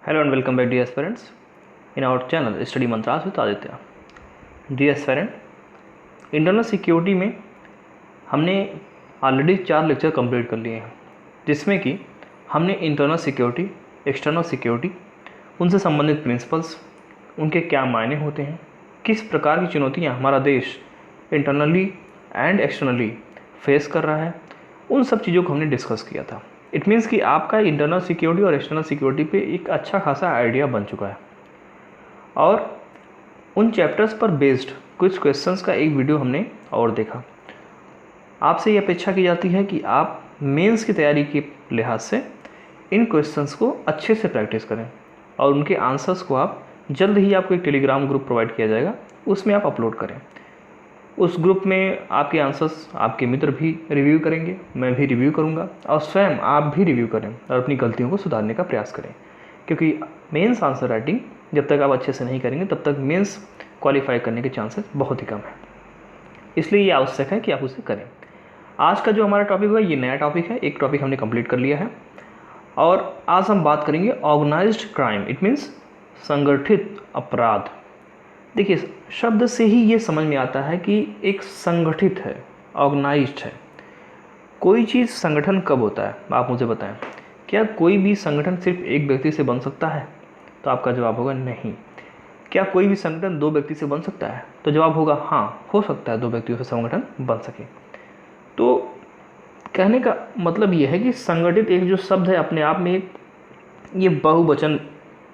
Hello and welcome back, dear aspirants, in our channel Study Mantras with Aditya. Dear aspirant, internal security में हमने already 4 lecture complete कर लिए हैं, जिसमें कि हमने इंटरनल सिक्योरिटी, एक्सटर्नल सिक्योरिटी, उनसे संबंधित प्रिंसिपल्स, उनके क्या मायने होते हैं, किस प्रकार की चुनौतियां हमारा देश इंटरनली एंड एक्सटर्नली फेस कर रहा है, उन सब चीज़ों को हमने डिस्कस किया था. इट मीन्स कि आपका इंटरनल सिक्योरिटी और एक्सटर्नल सिक्योरिटी पे एक अच्छा खासा आइडिया बन चुका है. और उन चैप्टर्स पर बेस्ड कुछ क्वेश्चंस का एक वीडियो हमने और देखा. आपसे ये अपेक्षा की जाती है कि आप मेंस की तैयारी के लिहाज से इन क्वेश्चंस को अच्छे से प्रैक्टिस करें और उनके आंसर्स को आप जल्द ही आपको एक टेलीग्राम ग्रुप प्रोवाइड किया जाएगा, उसमें आप अपलोड करें. उस ग्रुप में आपके आंसर्स आपके मित्र भी रिव्यू करेंगे, मैं भी रिव्यू करूंगा और स्वयं आप भी रिव्यू करें और अपनी गलतियों को सुधारने का प्रयास करें, क्योंकि मेंस आंसर राइटिंग जब तक आप अच्छे से नहीं करेंगे तब तक मेंस क्वालिफाई करने के चांसेस बहुत ही कम है. इसलिए ये आवश्यक है कि आप उसे करें. आज का जो हमारा टॉपिक हुआ ये नया टॉपिक है. एक टॉपिक हमने कंप्लीट कर लिया है और आज हम बात करेंगे ऑर्गेनाइज्ड क्राइम. इट मीन्स संगठित अपराध. देखिए, शब्द से ही ये समझ में आता है कि एक संगठित है, ऑर्गेनाइज्ड है. कोई चीज़ संगठन कब होता है, आप मुझे बताएं. क्या कोई भी संगठन सिर्फ एक व्यक्ति से बन सकता है? तो आपका जवाब होगा नहीं. क्या कोई भी संगठन 2 व्यक्ति से बन सकता है? तो जवाब होगा हाँ, हो सकता है 2 व्यक्तियों से संगठन बन सके. तो कहने का मतलब ये है कि संगठित एक जो शब्द है अपने आप में एक ये बहुवचन,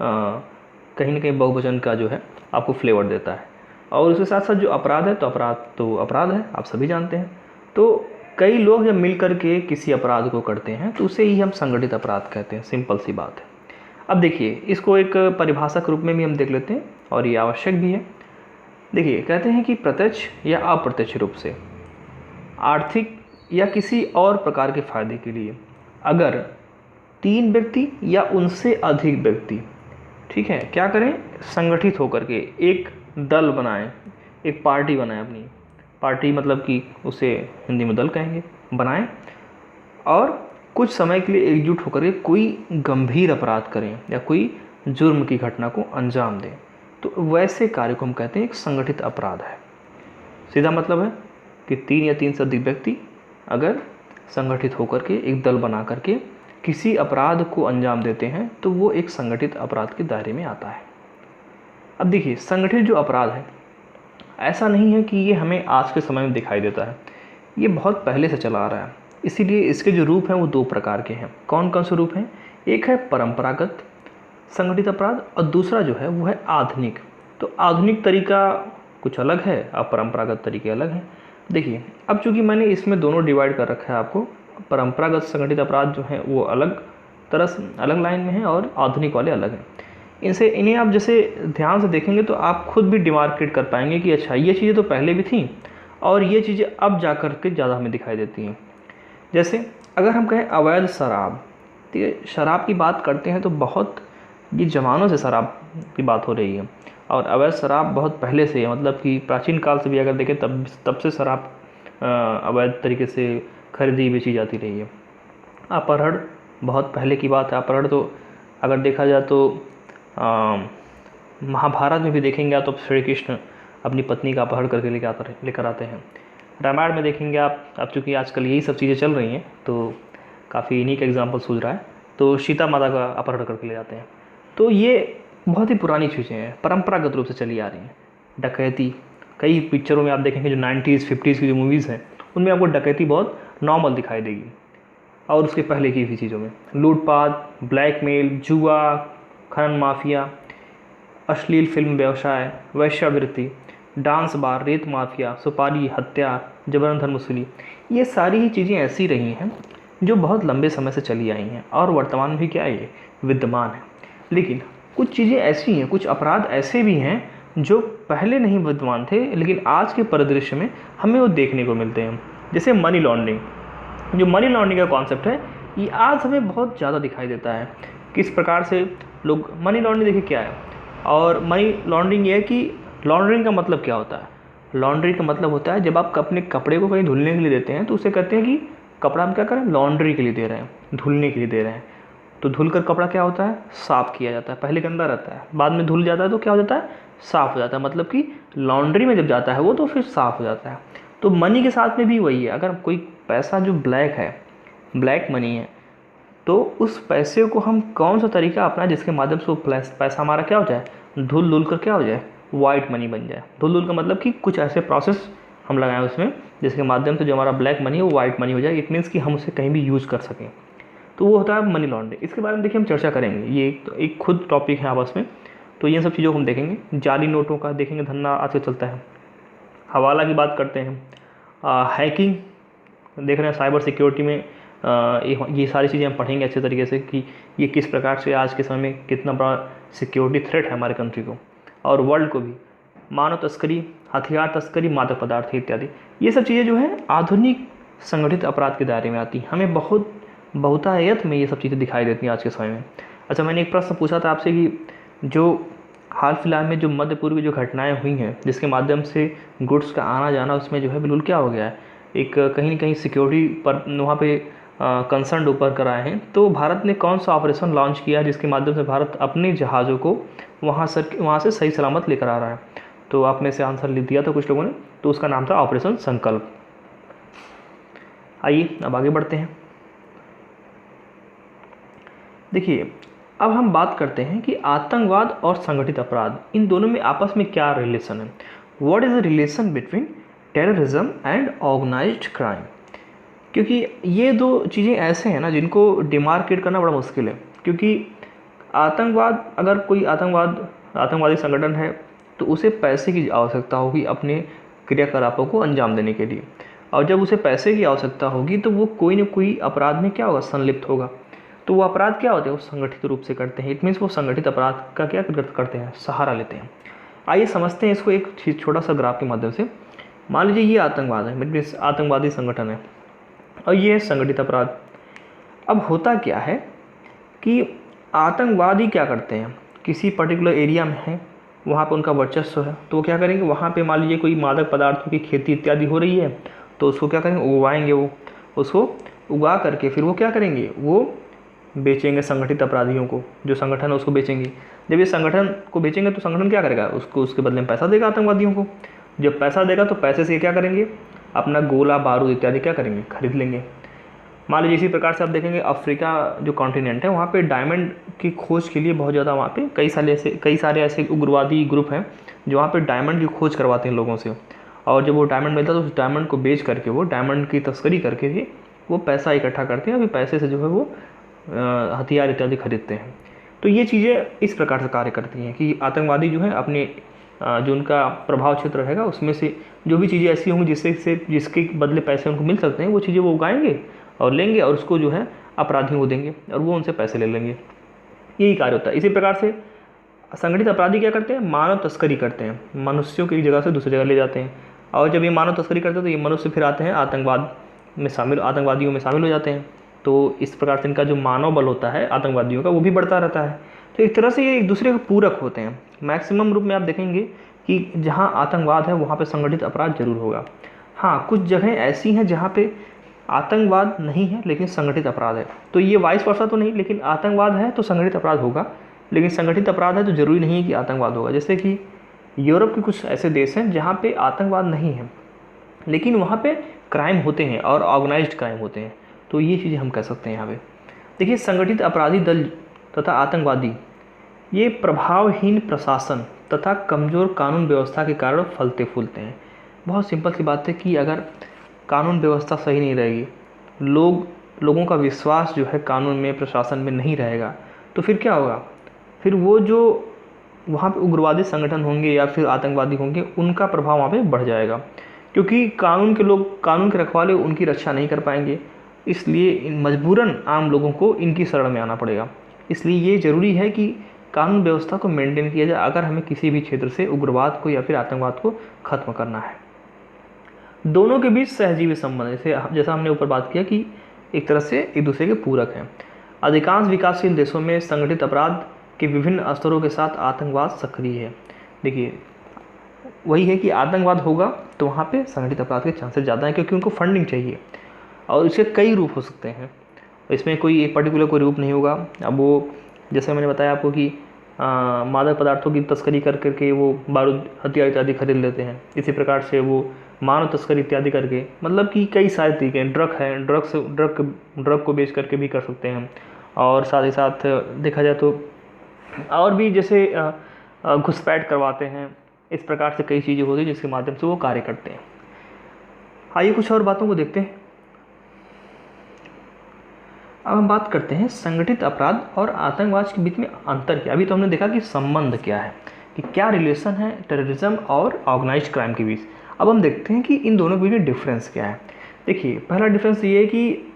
कहीं ना कहीं बहुवचन का जो है आपको फ्लेवर देता है. और उसके साथ साथ जो अपराध है, तो अपराध है, आप सभी जानते हैं. तो कई लोग जब मिल करके किसी अपराध को करते हैं तो उसे ही हम संगठित अपराध कहते हैं. सिंपल सी बात है. अब देखिए, इसको एक परिभाषा के रूप में भी हम देख लेते हैं और ये आवश्यक भी है. देखिए, कहते हैं कि प्रत्यक्ष या अप्रत्यक्ष रूप से आर्थिक या किसी और प्रकार के फायदे के लिए अगर 3 व्यक्ति या उनसे अधिक व्यक्ति, ठीक है, क्या करें, संगठित होकर के एक दल बनाएं, एक पार्टी बनाएं. अपनी पार्टी मतलब कि उसे हिंदी में दल कहेंगे, बनाएं और कुछ समय के लिए एकजुट होकर के कोई गंभीर अपराध करें या कोई जुर्म की घटना को अंजाम दें. तो वैसे कार्य को हम कहते हैं एक संगठित अपराध है. सीधा मतलब है कि 3 या 3 से अधिक व्यक्ति अगर संगठित होकर के एक दल बना करके किसी अपराध को अंजाम देते हैं तो वो एक संगठित अपराध के दायरे में आता है. अब देखिए, संगठित जो अपराध है ऐसा नहीं है कि ये हमें आज के समय में दिखाई देता है. ये बहुत पहले से चला आ रहा है. इसीलिए इसके जो रूप हैं वो 2 प्रकार के हैं. कौन कौन से रूप हैं? एक है परंपरागत संगठित अपराध और दूसरा जो है वो है आधुनिक. तो आधुनिक तरीका कुछ अलग है और परंपरागत तरीके अलग हैं. देखिए, अब चूँकि मैंने इसमें दोनों डिवाइड कर रखा है, आपको परंपरागत संगठित अपराध जो है वो अलग तरह से अलग लाइन में है और आधुनिक वाले अलग हैं. इन्हें आप जैसे ध्यान से देखेंगे तो आप खुद भी डिमार्केट कर पाएंगे कि अच्छा, ये चीज़ें तो पहले भी थी और ये चीज़ें अब जा कर के ज़्यादा हमें दिखाई देती हैं. जैसे अगर हम कहें अवैध शराब, ठीक है, शराब की बात करते हैं तो बहुत ये ज़मानों से शराब की बात हो रही है और अवैध शराब बहुत पहले से है. मतलब कि प्राचीन काल से भी अगर देखें तब से शराब अवैध तरीके से खरीदी बेची जाती रही है. अपहरण बहुत पहले की बात है. अपहरण तो अगर देखा जाए तो महाभारत में भी देखेंगे आप तो श्री कृष्ण अपनी पत्नी का अपहरण करके लेकर आते हैं. रामायण में देखेंगे आप चूँकि आजकल यही सब चीज़ें चल रही हैं तो काफ़ी इन्हीं का एग्जाम्पल सूझ रहा है. तो सीता माता का अपहरण करके ले जाते हैं. तो ये बहुत ही पुरानी चीज़ें हैं, परंपरागत रूप से चली आ रही हैं. डकैती, कई पिक्चरों में आप देखेंगे जो 90s 50s की जो मूवीज़ हैं उनमें आपको डकैती बहुत नॉर्मल दिखाई देगी. और उसके पहले की भी चीज़ों में लूटपाट, ब्लैकमेल, जुआ, खनन माफिया, अश्लील फिल्म व्यवसाय, वेश्यावृत्ति, डांस बार, रेत माफिया, सुपारी, हत्या, जबरन वसूली, ये सारी ही चीज़ें ऐसी रही हैं जो बहुत लंबे समय से चली आई हैं और वर्तमान में भी क्या है, ये विद्यमान है. लेकिन कुछ चीज़ें ऐसी हैं, कुछ अपराध ऐसे भी हैं जो पहले नहीं विद्यमान थे लेकिन आज के परिदृश्य में हमें वो देखने को मिलते हैं. जैसे मनी लॉन्ड्रिंग. जो मनी लॉन्ड्रिंग का कॉन्सेप्ट है ये आज हमें बहुत ज़्यादा दिखाई देता है. किस प्रकार से लोग मनी लॉन्ड्रिंग, देखिए क्या है. और मनी लॉन्ड्रिंग ये है कि लॉन्ड्रिंग का मतलब क्या होता है? लॉन्ड्रिंग का मतलब होता है जब आप अपने कपड़े को कहीं धुलने के लिए देते हैं तो उसे कहते हैं कि कपड़ा हम क्या करें, लॉन्ड्री के लिए दे रहे हैं, धुलने के लिए दे रहे हैं. तो धुल कर कपड़ा क्या होता है, साफ़ किया जाता है। पहले गंदा रहता है, बाद में धुल जाता है तो क्या हो जाता है, साफ़ हो जाता है। मतलब कि लॉन्ड्री में जब जाता है वो तो फिर साफ़ हो जाता है। तो मनी के साथ में भी वही है, अगर कोई पैसा जो ब्लैक है, ब्लैक मनी है, तो उस पैसे को हम कौन सा तरीका अपनाएं जिसके माध्यम से वो पैसा हमारा क्या हो जाए, धुल धुल कर क्या हो जाए, वाइट मनी बन जाए। धुल धुल का मतलब कि कुछ ऐसे प्रोसेस हम लगाएं उसमें जिसके माध्यम से जो हमारा ब्लैक मनी है वो वाइट मनी हो जाए। इट मीन्स कि हम उसे कहीं भी यूज़ कर सकें, तो वो होता है मनी लॉन्ड्रिंग। इसके बारे में देखिए हम चर्चा करेंगे, ये एक खुद टॉपिक है आपस में। तो ये सब चीज़ों को हम देखेंगे। जाली नोटों का देखेंगे, धंधा आजकल चलता है। हवाला की बात करते हैं, हैकिंग देख रहे हैं, साइबर सिक्योरिटी में ये सारी चीज़ें हम पढ़ेंगे अच्छे तरीके से कि ये किस प्रकार से आज के समय में कितना बड़ा सिक्योरिटी थ्रेट है हमारे कंट्री को और वर्ल्ड को भी। मानव तस्करी, हथियार तस्करी, मादक पदार्थ इत्यादि, ये सब चीज़ें जो है आधुनिक संगठित अपराध के दायरे में आती हैं। हमें बहुतायत में ये सब चीज़ें दिखाई देती हैं आज के समय में। अच्छा, मैंने एक प्रश्न पूछा था आपसे कि जो हाल फिलहाल में जो मध्य पूर्व की जो घटनाएं हुई हैं जिसके माध्यम से गुड्स का आना जाना उसमें जो है बिल्कुल क्या हो गया है, एक कहीं ना कहीं सिक्योरिटी पर वहाँ पे कंसर्न ऊपर कर आए हैं। तो भारत ने कौन सा ऑपरेशन लॉन्च किया है जिसके माध्यम से भारत अपने जहाज़ों को वहाँ से सही सलामत लेकर आ रहा है। तो आप में से आंसर लिख दिया था कुछ लोगों ने, तो उसका नाम था ऑपरेशन संकल्प। आइए अब आगे बढ़ते हैं। देखिए, अब हम बात करते हैं कि आतंकवाद और संगठित अपराध, इन दोनों में आपस में क्या रिलेशन है। What is the relation between terrorism and organised crime. क्योंकि ये दो चीज़ें ऐसे हैं ना जिनको डिमार्केट करना बड़ा मुश्किल है। क्योंकि आतंकवाद, अगर कोई आतंकवादी संगठन है तो उसे पैसे की आवश्यकता होगी अपने क्रियाकलापों को अंजाम देने के लिए, और जब उसे पैसे की आवश्यकता होगी तो वो कोई ना कोई अपराध में क्या होगा, संलिप्त होगा। तो वो अपराध क्या होते हैं, वो संगठित रूप से करते हैं। इट मीन्स वो संगठित अपराध का क्या करते हैं, सहारा लेते हैं। आइए समझते हैं इसको एक छोटा सा ग्राफ के माध्यम से। मान लीजिए ये आतंकवाद है, मीन्स आतंकवादी संगठन है, और ये है संगठित अपराध। अब होता क्या है कि आतंकवादी क्या करते हैं, किसी पर्टिकुलर एरिया में है, वहाँ पर उनका वर्चस्व है, तो वो क्या करेंगे, वहाँ पे मान लीजिए कोई मादक पदार्थों की खेती इत्यादि हो रही है, तो उसको क्या करेंगे, उगवाएंगे। वो उसको उगा करके फिर वो क्या करेंगे, वो बेचेंगे संगठित अपराधियों को। जो संगठन है उसको बेचेंगे। जब ये संगठन को बेचेंगे तो संगठन क्या करेगा, उसको उसके बदले में पैसा देगा आतंकवादियों को। जब पैसा देगा तो पैसे से क्या करेंगे, अपना गोला बारूद इत्यादि क्या करेंगे, खरीद लेंगे। मान लीजिए इसी प्रकार से आप देखेंगे अफ्रीका जो कॉन्टिनेंट है, वहाँ पे डायमंड की खोज के लिए बहुत ज़्यादा वहाँ पे कई सारे ऐसे उग्रवादी ग्रुप हैं जो वहाँ पे डायमंड की खोज करवाते हैं लोगों से। और जब वो डायमंड मिलता है तो उस डायमंड को बेच करके, वो डायमंड की तस्करी करके भी वो पैसा इकट्ठा करते हैं, अभी पैसे से जो है वो हथियार इत्यादि खरीदते हैं। तो ये चीज़ें इस प्रकार से कार्य करती हैं कि आतंकवादी जो है अपने जो उनका प्रभाव क्षेत्र रहेगा उसमें से जो भी चीज़ें ऐसी होंगी जिसके बदले पैसे उनको मिल सकते हैं, वो चीज़ें वो उगाएंगे और लेंगे और उसको जो है अपराधियों को देंगे और वो उनसे पैसे ले लेंगे। यही कार्य होता है। इसी प्रकार से संगठित अपराधी क्या करते हैं, मानव तस्करी करते हैं, मनुष्यों की जगह से दूसरी जगह ले जाते हैं। और जब ये मानव तस्करी करते हैं तो ये मनुष्य फिर आते हैं आतंकवादियों में शामिल हो जाते हैं। तो इस प्रकार से इनका जो मानव बल होता है आतंकवादियों का वो भी बढ़ता रहता है। तो एक तरह से ये एक दूसरे के पूरक होते हैं। मैक्सिमम रूप में आप देखेंगे कि जहाँ आतंकवाद है वहाँ पे संगठित अपराध जरूर होगा। हाँ, कुछ जगहें ऐसी हैं जहाँ पे आतंकवाद नहीं है लेकिन संगठित अपराध है, तो ये वाइस वर्सा तो नहीं, लेकिन आतंकवाद है तो संगठित अपराध होगा, लेकिन संगठित अपराध है तो ज़रूरी नहीं है कि आतंकवाद होगा। जैसे कि यूरोप के कुछ ऐसे देश हैं जहाँ पे आतंकवाद नहीं है लेकिन वहाँ पे क्राइम होते हैं और ऑर्गेनाइज्ड क्राइम होते हैं। तो ये चीज़ें हम कह सकते हैं यहाँ पे। देखिए, संगठित अपराधी दल तथा आतंकवादी ये प्रभावहीन प्रशासन तथा कमज़ोर कानून व्यवस्था के कारण फलते फूलते हैं। बहुत सिंपल सी बात है कि अगर कानून व्यवस्था सही नहीं रहेगी, लोगों का विश्वास जो है कानून में, प्रशासन में नहीं रहेगा, तो फिर क्या होगा, फिर वो जो वहाँ पे उग्रवादी संगठन होंगे या फिर आतंकवादी होंगे उनका प्रभाव वहाँ पे बढ़ जाएगा। क्योंकि कानून के रखवाले उनकी रक्षा नहीं कर पाएंगे, इसलिए मजबूरन आम लोगों को इनकी शरण में आना पड़ेगा। इसलिए ये ज़रूरी है कि कानून व्यवस्था को मेंटेन किया जाए अगर हमें किसी भी क्षेत्र से उग्रवाद को या फिर आतंकवाद को ख़त्म करना है। दोनों के बीच सहजीवी संबंध, जैसा हमने ऊपर बात किया कि एक तरह से एक दूसरे के पूरक हैं। अधिकांश विकासशील देशों में संगठित अपराध के विभिन्न स्तरों के साथ आतंकवाद सक्रिय है। देखिए, वही है कि आतंकवाद होगा तो वहाँ पे संगठित अपराध के चांसेस ज़्यादा हैं, क्योंकि उनको फंडिंग चाहिए और इसके कई रूप हो सकते हैं। इसमें कोई एक पर्टिकुलर कोई रूप नहीं होगा। अब वो जैसे मैंने बताया आपको कि मादक पदार्थों की तस्करी कर करके वो बारूद हथियार इत्यादि खरीद लेते हैं, इसी प्रकार से वो मानव तस्करी इत्यादि करके, मतलब कि कई सारे तरीके हैं। ड्रग है, ड्रग को बेच करके भी कर सकते हैं। और साथ ही साथ देखा जाए तो और भी जैसे घुसपैठ करवाते हैं। इस प्रकार से कई चीज़ें होती हैं जिसके माध्यम से वो कार्य करते हैं। आइए कुछ और बातों को देखते हैं। अब हम बात करते हैं संगठित अपराध और आतंकवाद के बीच में अंतर क्या। अभी तो हमने देखा कि संबंध क्या है, कि क्या रिलेशन है टेररिज्म और ऑर्गेनाइज्ड क्राइम के बीच। अब हम देखते हैं कि इन दोनों के बीच में डिफरेंस क्या है। देखिए, पहला डिफरेंस ये है कि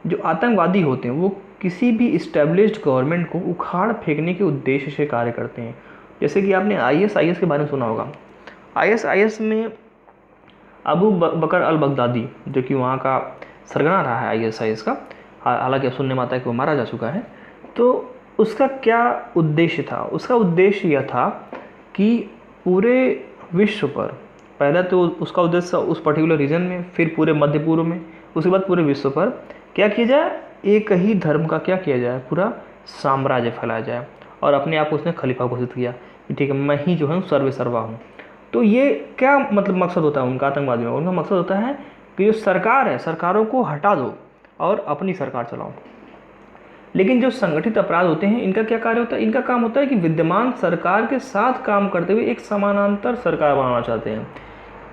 जो आतंकवादी होते हैं वो किसी भी इस्टेब्लिश्ड गवर्नमेंट को उखाड़ फेंकने के उद्देश्य से कार्य करते हैं। जैसे कि आपने ISIS के बारे में सुना होगा। ISIS में अबू बकर अल बगदादी, जो कि वहाँ का सरगना रहा है ISIS का, हालांकि अब सुनने में आता है कि वो मारा जा चुका है। तो उसका क्या उद्देश्य था? उसका उद्देश्य यह था कि पूरे विश्व पर, पहले तो उसका उद्देश्य उस पर्टिकुलर रीजन में, फिर पूरे मध्य पूर्व में, उसके बाद पूरे विश्व पर क्या किया जाए, एक ही धर्म का क्या किया जाए, पूरा साम्राज्य फैलाया जाए। और अपने आप को उसने खलीफा घोषित किया कि ठीक है, मैं ही जो है सर्वे सर्वा हूँ। तो ये क्या मतलब मकसद होता है उनका आतंकवादियों का? उनका मकसद होता है कि जो सरकार है, सरकारों को हटा दो और अपनी सरकार चलाओ। लेकिन जो संगठित अपराध होते हैं, इनका क्या कार्य होता है? इनका काम होता है कि विद्यमान सरकार के साथ काम करते हुए एक समानांतर सरकार बनाना चाहते हैं।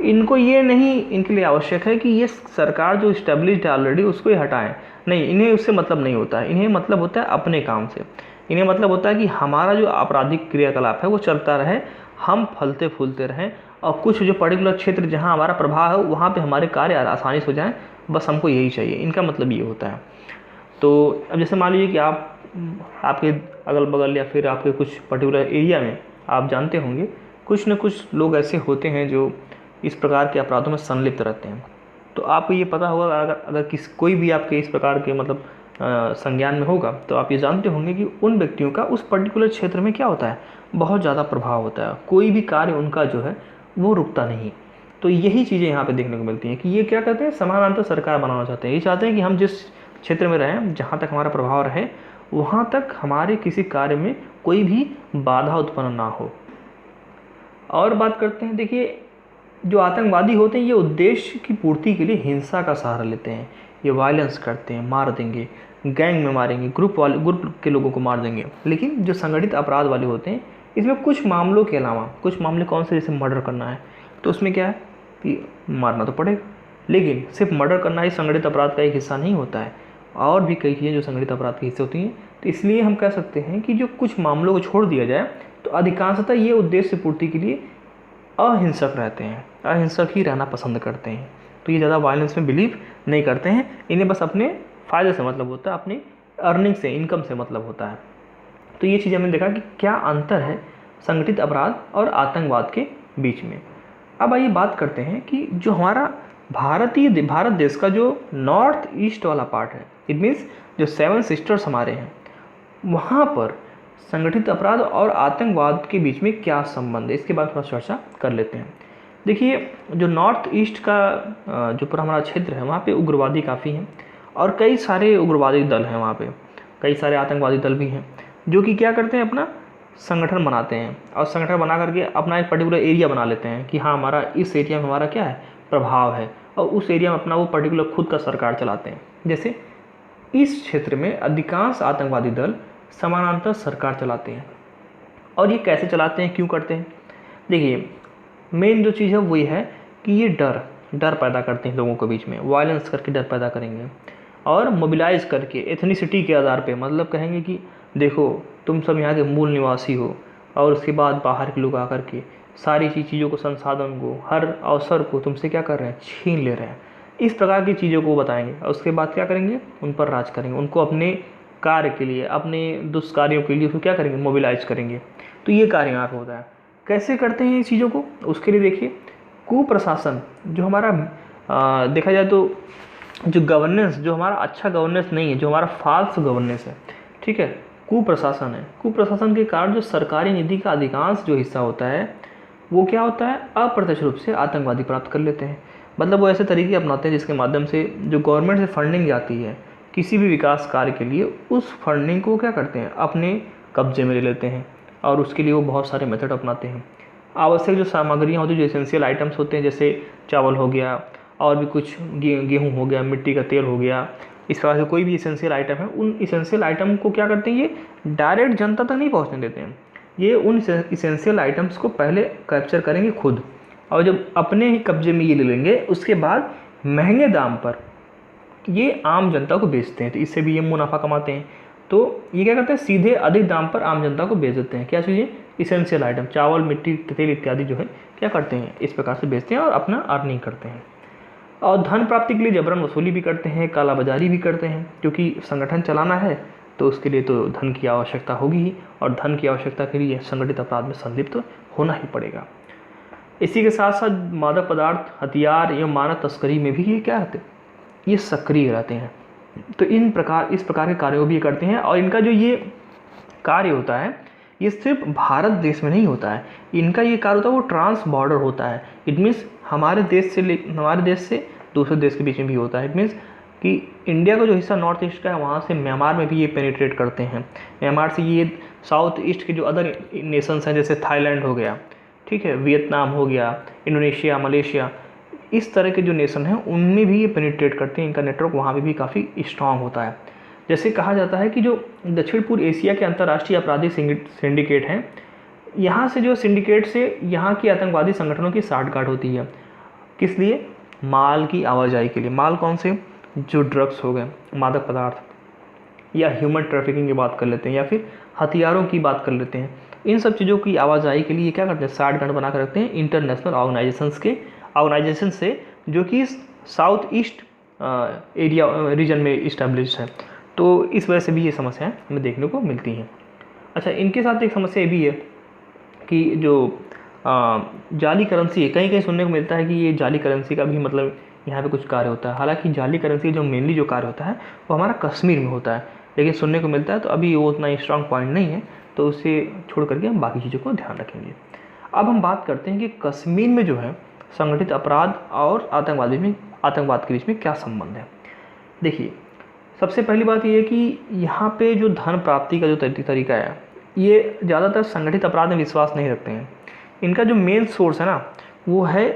इनको ये नहीं, इनके लिए आवश्यक है कि ये सरकार जो इस्टेब्लिश्ड है ऑलरेडी उसको ही हटाएं। नहीं, इन्हें उससे मतलब नहीं होता है। इन्हें मतलब होता है अपने काम से। इन्हें मतलब होता है कि हमारा जो आपराधिक क्रियाकलाप है वो चलता रहे, हम फलते फूलते रहें, और कुछ जो पर्टिकुलर क्षेत्र जहाँ हमारा प्रभाव है वहाँ पे हमारे कार्य आसानी से हो जाएँ, बस हमको यही चाहिए। इनका मतलब ये होता है। तो अब जैसे मान लीजिए कि आपके अगल बगल या फिर आपके कुछ पर्टिकुलर एरिया में आप जानते होंगे कुछ न कुछ लोग ऐसे होते हैं जो इस प्रकार के अपराधों में संलिप्त रहते हैं। तो आपको ये पता होगा, अगर कोई भी आपके इस प्रकार के मतलब संज्ञान में होगा, तो आप ये जानते होंगे कि उन व्यक्तियों का उस पर्टिकुलर क्षेत्र में क्या होता है, बहुत ज़्यादा प्रभाव होता है। कोई भी कार्य उनका जो है वो रुकता नहीं। तो यही चीज़ें यहाँ पे देखने को मिलती हैं कि ये क्या कहते हैं, समानांतर सरकार बनाना चाहते हैं। ये चाहते हैं कि हम जिस क्षेत्र में रहें, जहाँ तक हमारा प्रभाव रहे, वहाँ तक हमारे किसी कार्य में कोई भी बाधा उत्पन्न ना हो। और बात करते हैं, देखिए जो आतंकवादी होते हैं ये उद्देश्य की पूर्ति के लिए हिंसा का सहारा लेते हैं। ये वायलेंस करते हैं, मार देंगे, गैंग में मारेंगे, ग्रुप के लोगों को मार देंगे। लेकिन जो संगठित अपराध वाले होते हैं, इसमें कुछ मामलों के अलावा, कुछ मामले कौन से, जैसे मर्डर करना है तो उसमें क्या है कि मारना तो पड़ेगा। लेकिन सिर्फ मर्डर करना ही संगठित अपराध का एक हिस्सा नहीं होता है, और भी कई चीज़ें जो संगठित अपराध के हिस्से होती हैं। तो इसलिए हम कह सकते हैं कि जो कुछ मामलों को छोड़ दिया जाए तो अधिकांशतः ये उद्देश्य पूर्ति के लिए अहिंसक रहते हैं, अहिंसक ही रहना पसंद करते हैं। तो ये ज़्यादा वायलेंस में बिलीव नहीं करते हैं। इन्हें बस अपने फ़ायदे से मतलब होता है, अपनी अर्निंग से, इनकम से मतलब होता है। तो ये चीज़ हमने देखा कि क्या अंतर है संगठित अपराध और आतंकवाद के बीच में। अब आइए बात करते हैं कि जो हमारा भारत देश का जो नॉर्थ ईस्ट वाला पार्ट है, इट मीन्स जो 7 सिस्टर्स हमारे हैं, वहाँ पर संगठित अपराध और आतंकवाद के बीच में क्या संबंध है, इसके बारे में थोड़ा चर्चा कर लेते हैं। देखिए, जो नॉर्थ ईस्ट का जो पूरा हमारा क्षेत्र है, वहाँ पे उग्रवादी काफ़ी हैं और कई सारे उग्रवादी दल हैं। वहाँ पे कई सारे आतंकवादी दल भी हैं जो कि क्या करते हैं, अपना संगठन बनाते हैं और संगठन बना करके अपना एक पर्टिकुलर एरिया बना लेते हैं कि हाँ, हमारा इस एरिया में हमारा क्या है, प्रभाव है, और उस एरिया में अपना वो पर्टिकुलर खुद का सरकार चलाते हैं। जैसे इस क्षेत्र में अधिकांश आतंकवादी दल समानांतर सरकार चलाते हैं। और ये कैसे चलाते हैं, क्यों करते हैं? देखिए, मेन जो चीज़ है वो ये है कि ये डर पैदा करते हैं लोगों के बीच में, वायलेंस करके डर पैदा करेंगे और मोबिलाइज करके एथनिसिटी के आधार पे, मतलब कहेंगे कि देखो तुम सब यहाँ के मूल निवासी हो, और उसके बाद बाहर के लोग आकर के सारी चीज़ों को, संसाधन को, हर अवसर को तुमसे क्या कर रहे हैं, छीन ले रहे हैं। इस प्रकार की चीज़ों को बताएंगे और उसके बाद क्या करेंगे, उन पर राज करेंगे, उनको अपने कार्य के लिए, अपने दुष्कार्यों के लिए उसको क्या करेंगे, मोबिलाइज करेंगे। तो ये कार्य यहाँ पर होता है। कैसे करते हैं इस चीज़ों को, उसके लिए देखिए कुप्रशासन जो हमारा देखा जाए तो जो गवर्नेंस, जो हमारा अच्छा गवर्नेंस नहीं है, जो हमारा फाल्स गवर्नेंस है, ठीक है, कुप्रशासन है। कुप्रशासन के कारण जो सरकारी निधि का अधिकांश जो हिस्सा होता है वो क्या होता है, अप्रत्यक्ष रूप से आतंकवादी प्राप्त कर लेते हैं। मतलब वो ऐसे तरीके अपनाते हैं जिसके माध्यम से जो गवर्नमेंट से फंडिंग जाती है किसी भी विकास कार्य के लिए उस फंडिंग को क्या करते हैं, अपने कब्जे में ले लेते हैं और उसके लिए वो बहुत सारे मेथड अपनाते हैं। आवश्यक जो सामग्रियाँ होती हैं, जो एसेंशियल आइटम्स होते हैं, जैसे चावल हो गया और भी कुछ गेहूँ हो गया, मिट्टी का तेल हो गया, इस प्रकार से कोई भी एसेंशियल आइटम है, उन एसेंशियल आइटम को क्या करते हैं, ये डायरेक्ट जनता तक नहीं पहुँचने देते हैं। ये उन एसेंशियल आइटम्स को पहले कैप्चर करेंगे खुद, और जब अपने ही कब्जे में ये ले लेंगे, उसके बाद महंगे दाम पर ये आम जनता को बेचते हैं। तो इससे भी ये मुनाफा कमाते हैं। तो ये क्या करते हैं, सीधे अधिक दाम पर आम जनता को बेच देते हैं। क्या चीज़ें, इसेंशियल आइटम, चावल, मिट्टी, तेल इत्यादि जो है क्या करते हैं, इस प्रकार से बेचते हैं और अपना अर्निंग करते हैं। और धन प्राप्ति के लिए जबरन वसूली भी करते हैं, कालाबाजारी भी करते हैं, क्योंकि संगठन चलाना है तो उसके लिए तो धन की आवश्यकता होगी ही, और धन की आवश्यकता के लिए संगठित अपराध में संलिप्त होना ही पड़ेगा। इसी के साथ साथ मादक पदार्थ, हथियार एवं मानव तस्करी में भी ये क्या रहते हैं, ये सक्रिय रहते हैं। तो इस प्रकार के कार्यों को भी ये करते हैं। और इनका जो ये कार्य होता है, ये सिर्फ भारत देश में नहीं होता है, इनका ये कार्य होता है वो ट्रांस बॉर्डर होता है। इट मीन्स हमारे देश से दूसरे देश के बीच में भी होता है। इट मीन्स कि इंडिया का जो हिस्सा नॉर्थ ईस्ट का है, वहाँ से म्यांमार में भी ये पेनिट्रेट करते हैं। म्यांमार से ये साउथ ईस्ट के जो अदर नेशंस हैं, जैसे थाईलैंड हो गया, ठीक है, वियतनाम हो गया, इंडोनेशिया, मलेशिया, इस तरह के जो नेशन हैं उनमें भी ये पेनिट्रेट करते हैं। इनका नेटवर्क वहाँ भी काफ़ी स्ट्रांग होता है। जैसे कहा जाता है कि जो दक्षिण पूर्व एशिया के अंतर्राष्ट्रीय आपराधिक सिंडिकेट हैं, यहाँ से जो सिंडिकेट से यहाँ की आतंकवादी संगठनों की साठगांठ होती है। किस लिए, माल की आवाजाही के लिए। माल कौन से, जो ड्रग्स हो गए, मादक पदार्थ, या ह्यूमन ट्रैफिकिंग की बात कर लेते हैं, या फिर हथियारों की बात कर लेते हैं। इन सब चीज़ों की आवाजाही के लिए क्या करते हैं, साठगांठ बना कर रखते हैं इंटरनेशनल ऑर्गेनाइजेशन से, जो कि साउथ ईस्ट एरिया रीजन में इस्टेब्लिश है। तो इस वजह से भी ये समस्याएं हमें देखने को मिलती हैं। अच्छा, इनके साथ एक समस्या ये भी है कि जो जाली करेंसी है, कहीं कहीं सुनने को मिलता है कि ये जाली करेंसी का भी मतलब यहाँ पे कुछ कार्य होता है। हालांकि जाली करेंसी जो मेनली जो कार्य होता है वो हमारा कश्मीर में होता है, लेकिन सुनने को मिलता है, तो अभी वो उतना स्ट्रॉन्ग पॉइंट नहीं है, तो उसे छोड़ करके हम बाकी चीज़ों को ध्यान रखेंगे। अब हम बात करते हैं कि कश्मीर में जो है संगठित अपराध और आतंकवाद के बीच में क्या संबंध है। देखिए, सबसे पहली बात ये है कि यहाँ पे जो धन प्राप्ति का जो तरीका है, ये ज़्यादातर संगठित अपराध में विश्वास नहीं रखते हैं। इनका जो मेन सोर्स है ना, वो है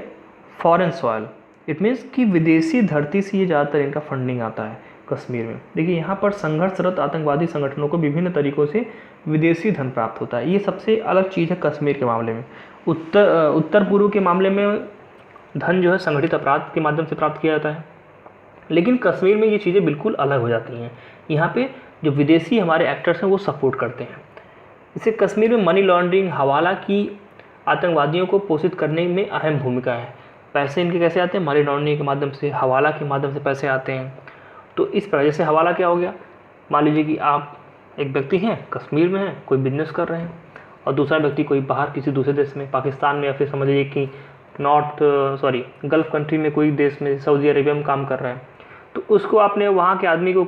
फॉरेन सॉयल। इट मीन्स कि विदेशी धरती से ये ज़्यादातर इनका फंडिंग आता है कश्मीर में। देखिए, यहाँ पर संघर्षरत आतंकवादी संगठनों को विभिन्न तरीक़ों से विदेशी धन प्राप्त होता है। ये सबसे अलग चीज़ है कश्मीर के मामले में। उत्तर पूर्व के मामले में धन जो है संगठित अपराध के माध्यम से प्राप्त किया जाता है, लेकिन कश्मीर में ये चीज़ें बिल्कुल अलग हो जाती हैं। यहाँ पे जो विदेशी हमारे एक्टर्स हैं वो सपोर्ट करते हैं। इससे कश्मीर में मनी लॉन्ड्रिंग, हवाला की आतंकवादियों को पोषित करने में अहम भूमिका है। पैसे इनके कैसे आते हैं, मनी लॉन्ड्रिंग के माध्यम से, हवाला के माध्यम से पैसे आते हैं। तो इस प्रकार, जैसे हवाला क्या हो गया, मान लीजिए कि आप एक व्यक्ति हैं, कश्मीर में हैं, कोई बिजनेस कर रहे हैं, और दूसरा व्यक्ति कोई बाहर किसी दूसरे देश में, पाकिस्तान में, या फिर समझ लीजिए कि गल्फ़ कंट्री में कोई देश में, सऊदी अरेबिया में काम कर रहा है, तो उसको आपने वहाँ के आदमी को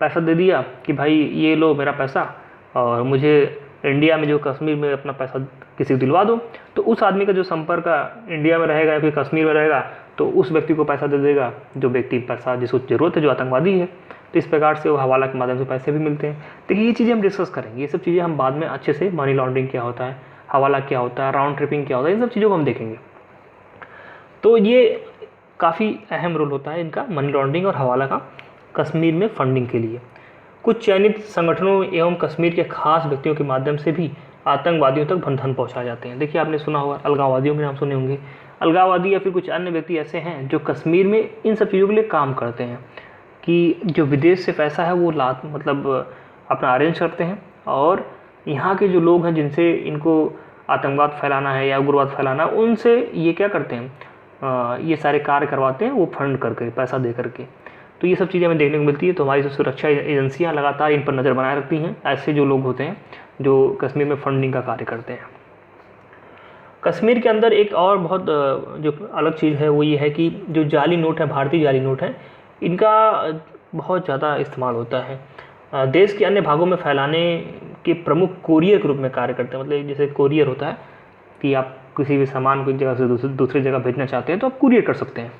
पैसा दे दिया कि भाई ये लो मेरा पैसा, और मुझे इंडिया में जो कश्मीर में अपना पैसा किसी को दिलवा दो। तो उस आदमी का जो संपर्क इंडिया में रहेगा या फिर कश्मीर में रहेगा, तो उस व्यक्ति को पैसा दे देगा जो व्यक्ति पैसा जिसको ज़रूरत है, जो आतंकवादी है। तो इस प्रकार से वो हवाला के माध्यम से पैसे भी मिलते हैं। देखिए, ये चीज़ें हम डिस्कस करेंगे, ये सब चीज़ें हम बाद में अच्छे से, मनी लॉन्ड्रिंग क्या होता है, हवाला क्या होता है, राउंड ट्रिपिंग क्या होता है, इन सब चीज़ों को हम देखेंगे। तो ये काफ़ी अहम रोल होता है इनका, मनी लॉन्ड्रिंग और हवाला का, कश्मीर में फंडिंग के लिए। कुछ चयनित संगठनों एवं कश्मीर के खास व्यक्तियों के माध्यम से भी आतंकवादियों तक धन पहुंचाए जाते हैं। देखिए, आपने सुना होगा, अलगाववादियों के नाम सुने होंगे। अलगाववादी या फिर कुछ अन्य व्यक्ति ऐसे हैं जो कश्मीर में इन सब चीज़ों के लिए काम करते हैं कि जो विदेश से पैसा है वो अपना अरेंज करते हैं, और यहाँ के जो लोग हैं जिनसे इनको आतंकवाद फैलाना है या उग्रवाद फैलाना है, उनसे ये क्या करते हैं, ये सारे कार्य करवाते हैं, वो फंड करके, पैसा दे करके। तो ये सब चीज़ें हमें देखने को मिलती है। तो हमारी जो सुरक्षा एजेंसियाँ लगातार इन पर नज़र बनाए रखती हैं, ऐसे जो लोग होते हैं जो कश्मीर में फंडिंग का कार्य करते हैं। कश्मीर के अंदर एक और बहुत जो अलग चीज़ है वो ये है कि जो जाली नोट है, भारतीय जाली नोट है, इनका बहुत ज़्यादा इस्तेमाल होता है। देश के अन्य भागों में फैलाने के प्रमुख कोरियर के रूप में कार्य करते हैं। मतलब जैसे कोरियर होता है कि आप किसी भी सामान को एक जगह से दूसरी जगह भेजना चाहते हैं तो आप कुरियर कर सकते हैं।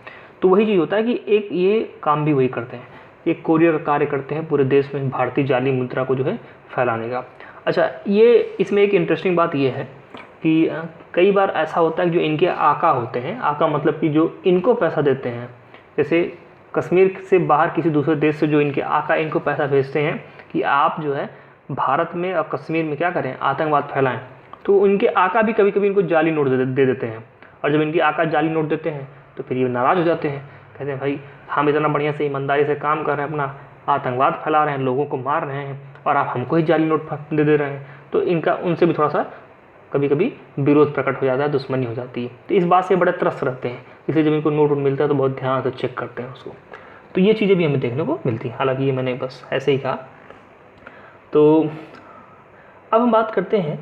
तो वही चीज़ होता है कि एक ये काम भी वही करते हैं। एक कोरियर का कार्य करते हैं पूरे देश में भारतीय जाली मुद्रा को जो है फैलाने का। अच्छा, ये इसमें एक इंटरेस्टिंग बात ये है कि कई बार ऐसा होता है कि जो इनके आका होते हैं, आका मतलब कि जो इनको पैसा देते हैं, जैसे कश्मीर से बाहर किसी दूसरे देश से जो इनके आका इनको पैसा भेजते हैं कि आप जो है भारत में और कश्मीर में क्या करें, आतंकवाद फैलाएं, तो उनके आका भी कभी कभी इनको जाली नोट दे देते हैं। और जब इनके आका जाली नोट देते हैं तो फिर ये नाराज़ हो जाते हैं, कहते हैं भाई हम इतना बढ़िया से ईमानदारी से काम कर रहे हैं, अपना आतंकवाद फैला रहे हैं, लोगों को मार रहे हैं, और आप हमको ही जाली नोट दे रहे हैं। तो इनका उनसे भी थोड़ा सा कभी कभी विरोध प्रकट हो जाता है, दुश्मनी हो जाती है। तो इस बात से बड़े त्रस्त रहते हैं, इसलिए जब इनको नोट मिलता है तो बहुत ध्यान से चेक करते हैं उसको। तो ये चीज़ें भी हमें देखने को मिलती हैं, हालांकि ये मैंने बस ऐसे ही कहा। तो अब हम बात करते हैं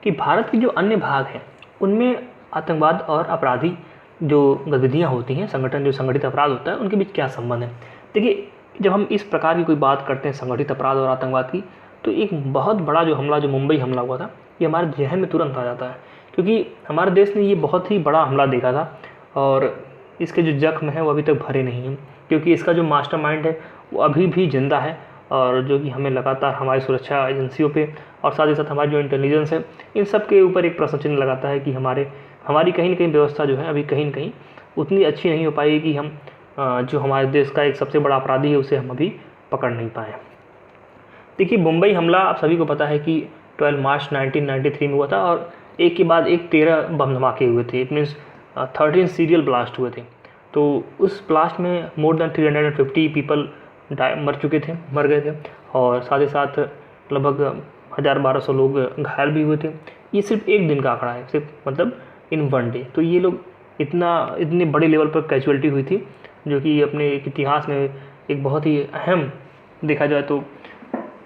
कि भारत के जो अन्य भाग हैं उनमें आतंकवाद और अपराधी जो गतिविधियाँ होती हैं, संगठन जो संगठित अपराध होता है, उनके बीच क्या संबंध है। देखिए, जब हम इस प्रकार की कोई बात करते हैं संगठित अपराध और आतंकवाद की, तो एक बहुत बड़ा जो हमला, जो मुंबई हमला हुआ था, ये हमारे जहन में तुरंत आ जाता है, क्योंकि हमारे देश ने ये बहुत ही बड़ा हमला देखा था और इसके जो जख्म हैं वो अभी तक भरे नहीं हैं, क्योंकि इसका जो मास्टरमाइंड है वो अभी भी जिंदा है, और जो कि हमें लगातार हमारी सुरक्षा एजेंसियों पे और साथ ही साथ हमारी जो इंटेलिजेंस है, इन सब के ऊपर एक प्रश्न चिन्ह लगाता है कि हमारी कहीं ना कहीं व्यवस्था जो है अभी कहीं ना कहीं उतनी अच्छी नहीं हो पाई कि हम जो हमारे देश का एक सबसे बड़ा अपराधी है उसे हम अभी पकड़ नहीं पाए। देखिए, मुंबई हमला आप सभी को पता है कि 12 मार्च 1993 में हुआ था, और एक के बाद एक 13 बम धमाके हुए थे। इट मीन्स 13 सीरियल ब्लास्ट हुए थे। तो उस ब्लास्ट में मोर देन 350 पीपल मर गए थे, और साथ ही साथ लगभग 1000-1200 लोग घायल भी हुए थे। ये सिर्फ एक दिन का आंकड़ा है, सिर्फ मतलब इन वन डे। तो ये लोग इतने बड़े लेवल पर कैजुअलिटी हुई थी, जो कि अपने एक इतिहास में एक बहुत ही अहम, देखा जाए तो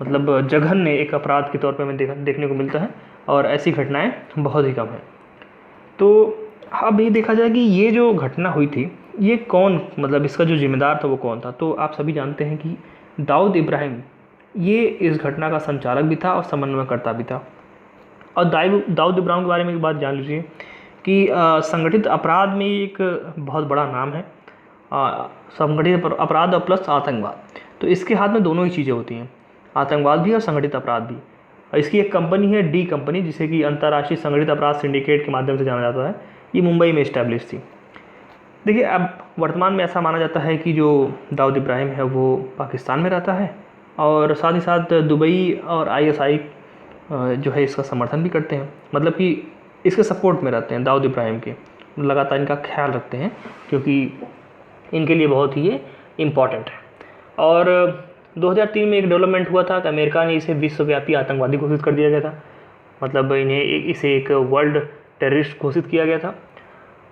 मतलब जघन्य एक अपराध के तौर पे हमें देखने को मिलता है, और ऐसी घटनाएं बहुत ही कम हैं। तो अब ये देखा जाए कि ये जो घटना हुई थी, ये कौन, मतलब इसका जो जिम्मेदार था वो कौन था। तो आप सभी जानते हैं कि दाऊद इब्राहिम ये इस घटना का संचालक भी था और समन्वयकर्ता भी था। और दाऊद इब्राहिम के बारे में एक बात जान लीजिए कि संगठित अपराध में एक बहुत बड़ा नाम है, संगठित अपराध और प्लस आतंकवाद। तो इसके हाथ में दोनों ही चीज़ें होती हैं, आतंकवाद भी और संगठित अपराध भी। और इसकी एक कंपनी है डी कंपनी, जिसे कि अंतर्राष्ट्रीय संगठित अपराध सिंडिकेट के माध्यम से जाना जाता है। ये मुंबई में इस्टेब्लिश थी। देखिए, अब वर्तमान में ऐसा माना जाता है कि जो दाऊद इब्राहिम है वो पाकिस्तान में रहता है, और साथ ही साथ दुबई और ISI जो है इसका समर्थन भी करते हैं, मतलब कि इसके सपोर्ट में रहते हैं दाऊद इब्राहिम के, लगातार इनका ख्याल रखते हैं, क्योंकि इनके लिए बहुत ही ये इम्पॉर्टेंट है। और 2003 में एक डेवलपमेंट हुआ था कि अमेरिका ने इसे विश्वव्यापी आतंकवादी घोषित कर दिया गया था, मतलब इसे एक वर्ल्ड टेररिस्ट घोषित किया गया था।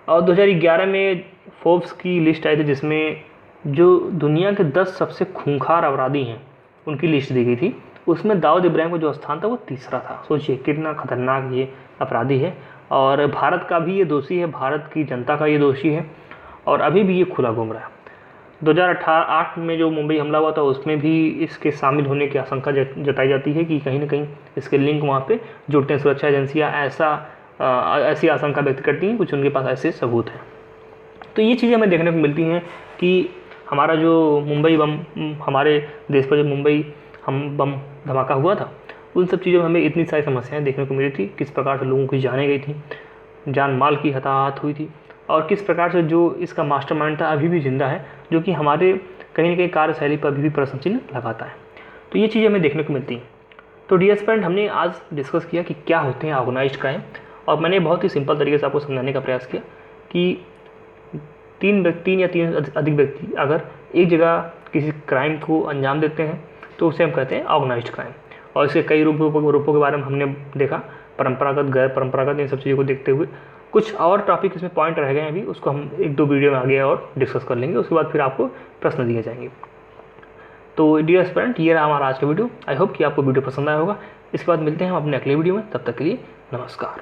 और 2011 में फोर्ब्स की लिस्ट आई थी, जिसमें जो दुनिया के 10 सबसे खूंखार अपराधी हैं उनकी लिस्ट दी गई थी। उसमें दाऊद इब्राहिम का जो स्थान था वो तीसरा था। सोचिए कितना खतरनाक ये अपराधी है, और भारत का भी ये दोषी है, भारत की जनता का ये दोषी है, और अभी भी ये खुला घूम रहा है। 2008 में जो मुंबई हमला हुआ था उसमें भी इसके शामिल होने की आशंका जताई जाती है कि कहीं ना कहीं इसके लिंक वहाँ पे जुड़ते हैं। सुरक्षा एजेंसियाँ ऐसी आशंका व्यक्त करती हैं, कुछ उनके पास ऐसे सबूत हैं। तो ये चीज़ें हमें देखने को मिलती हैं कि हमारा जो मुंबई बम, हमारे देश पर जो मुंबई बम धमाका हुआ था, उन सब चीज़ों में हमें इतनी सारी समस्याएं देखने को मिली थी। किस प्रकार से लोगों की जानें गई थी, जान माल की हताहत हुई थी, और किस प्रकार से जो इसका मास्टरमाइंड था अभी भी जिंदा है, जो कि हमारे कहीं ना कहीं कार्यशैली पर अभी भी प्रश्न चिन्ह लगाता है। तो ये चीज़ें हमें देखने को मिलती हैं। तो डियर फ्रेंड, हमने आज डिस्कस किया कि क्या होते हैं ऑर्गेनाइज्ड क्राइम, और मैंने बहुत ही सिंपल तरीके से आपको समझाने का प्रयास किया कि तीन या तीन अधिक व्यक्ति अगर एक जगह किसी क्राइम को अंजाम देते हैं तो उसे हम कहते हैं ऑर्गेनाइज्ड क्राइम। और इसके कई रूपों के बारे में हमने देखा, परंपरागत, गैर परंपरागत, इन सब चीज़ों को देखते हुए। कुछ और टॉपिक इसमें पॉइंट रह गए हैं अभी, उसको हम 1-2 वीडियो में आगे और डिस्कस कर लेंगे। उसके बाद फिर आपको प्रश्न दिए जाएंगे। तो डियर स्टूडेंट, ये रहा हमारा आज का वीडियो। आई होप कि आपको वीडियो पसंद आया होगा। इसके बाद मिलते हैं हम अपने अगले वीडियो में, तब तक के लिए नमस्कार।